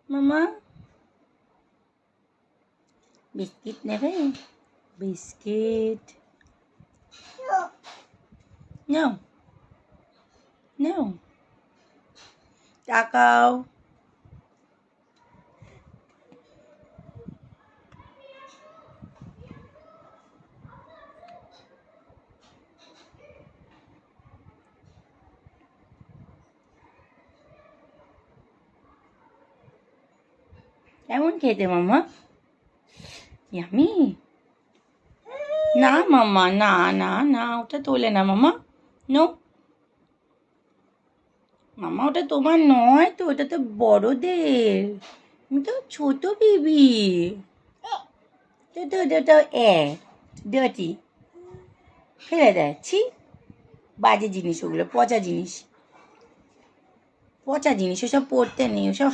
মামা বিস্কিট নেবে? বিস্কিট নাও নাও, তাকাও। কেমন খেতে মামা? ইয়ামি? না মামা, না না না, ওটা তোলে না মামা। নো মামা, ওটা তোমার নয় তো, ওটা তো বড়দের। তুমি তো ছোট বেবি। তো ওটা ডার্টি ফেলে দেয়। ছি, বাজে জিনিস ওগুলো, পচা জিনিস, পচা জিনিস, ওসব পড়তে নেই, ওসব